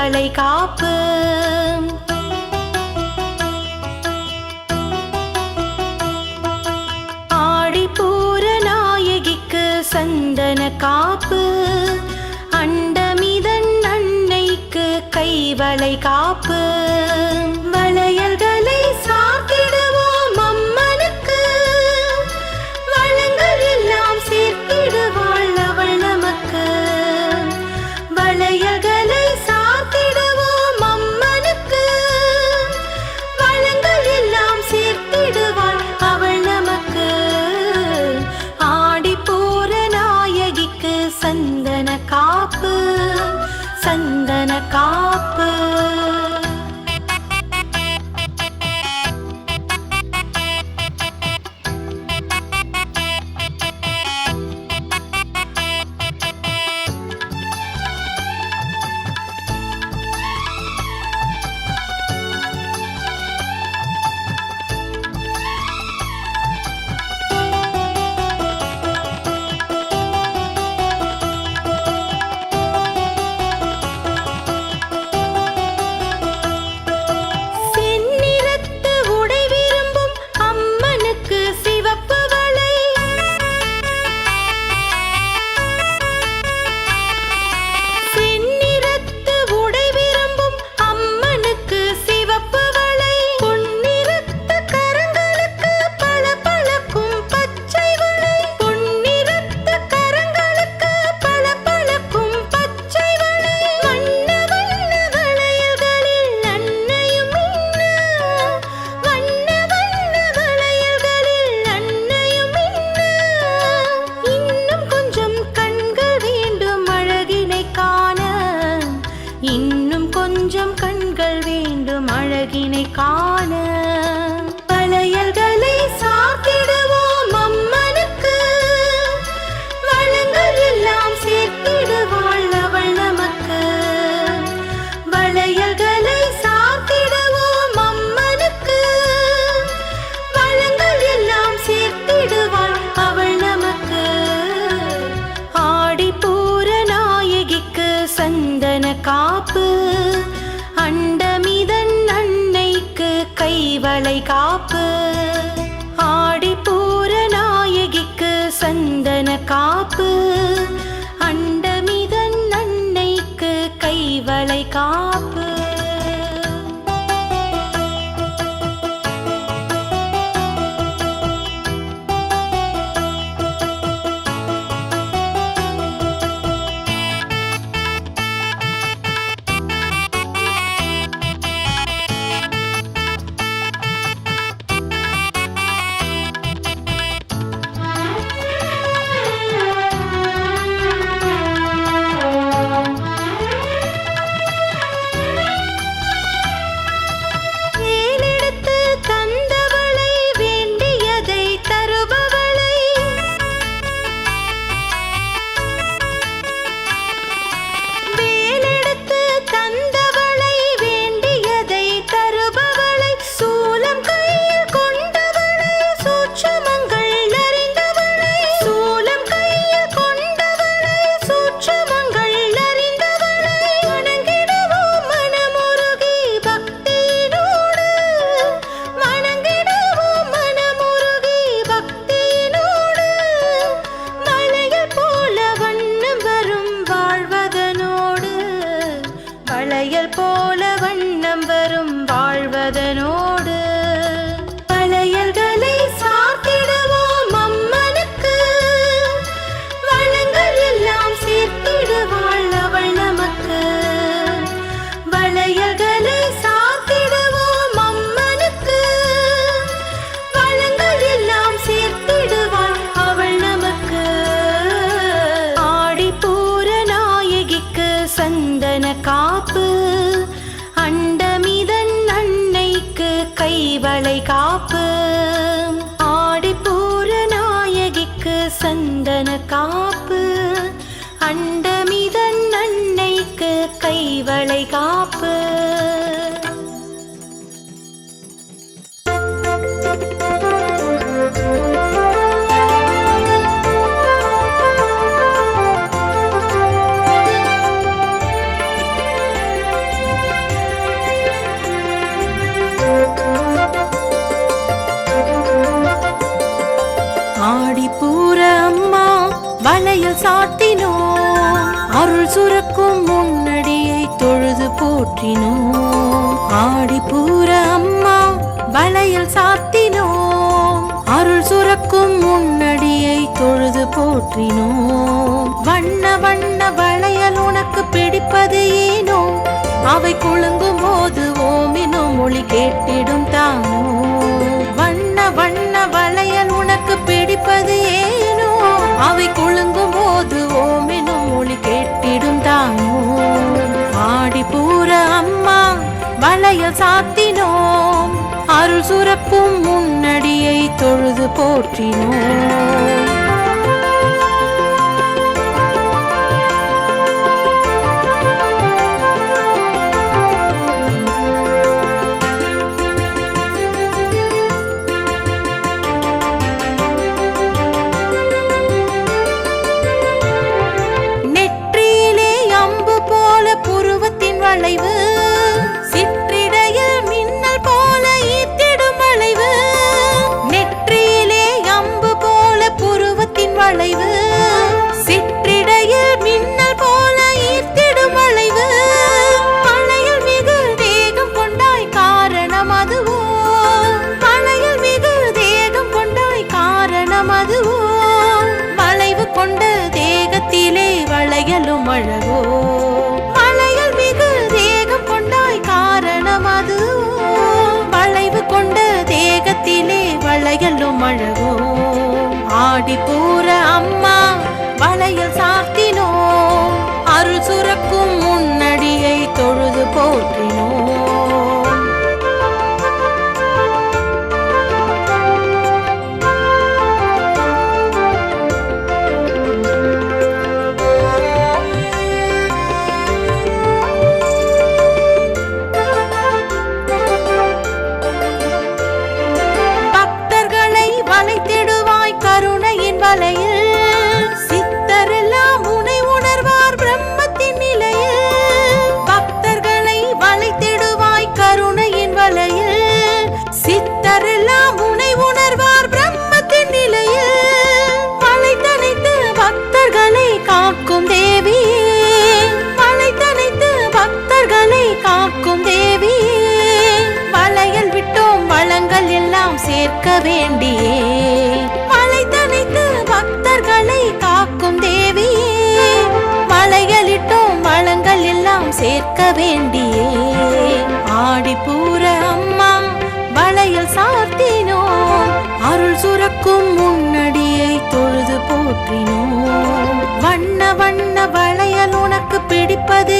வளைகாப்பு. ஆடிப்பூர நாயகிக்கு சந்தன காப்பு, அண்டமிதன் அன்னைக்கு கைவளை காப்பு. வளையல்களை சாத்திடுவோம் அம்மனுக்கு, வளங்கள் எல்லாம் சேர்த்திடுவாள் அவள் நமக்கு. வளையல்களை சாத்திடுவோம் அம்மனுக்கு, வளங்கள் எல்லாம் சேர்த்திடுவாள் அவள் நமக்கு. ஆடிப்பூர நாயகிக்கு சந்தன காப்பு, சந்தன காப்பு. இன்னும் கொஞ்சம் கண்கள் வேண்டும் அழகினை காண. வளையல்களை சாத்திடுவோம் அம்மனுக்கு, வளங்கள் எல்லாம் சேர்த்திடுவாள் அவள் நமக்கு. வளையல்களை சாத்திடுவோம் அம்மனுக்கு, வளங்கள் எல்லாம் சேர்த்திடுவாள் அவள் நமக்கு. ஆடிப்பூர நாயகிக்கு சந்தன காப்பு, அண்டமிதன் அன்னைக்கு கைவளை காப்பு. ஆடிப்பூர நாயகிக்கு சந்தன காப்பு, அண்டமிதன் அன்னைக்கு கைவளை காப்பு. வளையல் போல வண்ணம் வரும் வாழ்வதனோடு. வளையல்களை சாத்திடுவோம் அம்மனுக்கு, வளங்கள் எல்லாம் சேர்த்திடுவாள் அவள் நமக்கு. வளையல்களை சாத்திடுவோம் அம்மனுக்கு, வளங்கள் எல்லாம் சேர்த்திடுவாள் அவள் நமக்கு. ஆடிப்பூர நாயகிக்கு சந்தன காப்பு, அண்டமிதன் அன்னைக்கு கைவளை காப்பு. ஆடிப்பூர நாயகிக்கு சந்தன காப்பு, அண்டமிதன் அன்னைக்கு கைவளை காப்பு. போற்றினோம். ஆடிப்பூர அம்மா வளையல் சாத்தினோம். அருள் சுரக்கும் முன்னடியை தொழுது போற்றினோம். வண்ண வண்ண வளையல் உனக்கு பிடிப்பது ஏனோ, அவை குலுங்கும் போது ஓமினும் மொழி கேட்டிடும் தானோ. வண்ண வண்ண வளையல் உனக்கு பிடிப்பது ஏனோ, அவை குலுங்கும் போது ஓமினும் மொழி கேட்டிடும் தானோ. ஆடிப்பூர அம்மா வளையல் சாத்தினோம். அருள் சுரக்கும் முன்னடியை தொழுது போற்றினோம். வளைவு சிற்றிடையில் மின்னல் போல ஈர்த்திடும் வளைவு. நெற்றியிலே அம்பு போல புருவத்தின் வளைவு. சிற்றிடையில் மின்னல் போல ஈர்த்திடும் வளைவு. வளையல் மிகு தேகம் கொண்டாய் காரணம் அதுவோ. வளையல் மிகு தேகம் கொண்டாய் காரணம் அதுவோ. வளைவு கொண்ட தேகத்திலே வளையலும் அழகோ. வளைவு கொண்ட தேகத்திலே வளையலும் அழகோ. ஆடிப்பூர அம்மா வளையல் சாத்தினோம். அருள் சுரக்கும் முன்னடியை தொழுது போற்றினோம். வளையில் சித்தரெல்லாம் உனை உணர்வார் பிரம்மத்தின் நிலையில். பக்தர்களை வளைத்திடுவாய் கருணையின் வலையில். சித்தரெல்லாம் உனை உணர்வார் பிரம்மத்தின் நிலையில். வளைத்தனைத்து பக்தர்களை காக்கும் தேவி. வளைத்தனைத்து பக்தர்களை காக்கும் தேவி. வளையல் விட்டோம் வளங்கள் எல்லாம் சேர்க்க வேண்டியே. பக்தர்களை காக்கும் தேவியே. வளையலிட்டோம் வளங்கள் எல்லாம் சேர்க்க வேண்டியே. ஆடிப்பூர அம்மா வளையல் சாத்தினோம். அருள் சுரக்கும் முன்னடியை தொழுது போற்றினோம். வண்ண வண்ண வளையல் உனக்கு பிடிப்பது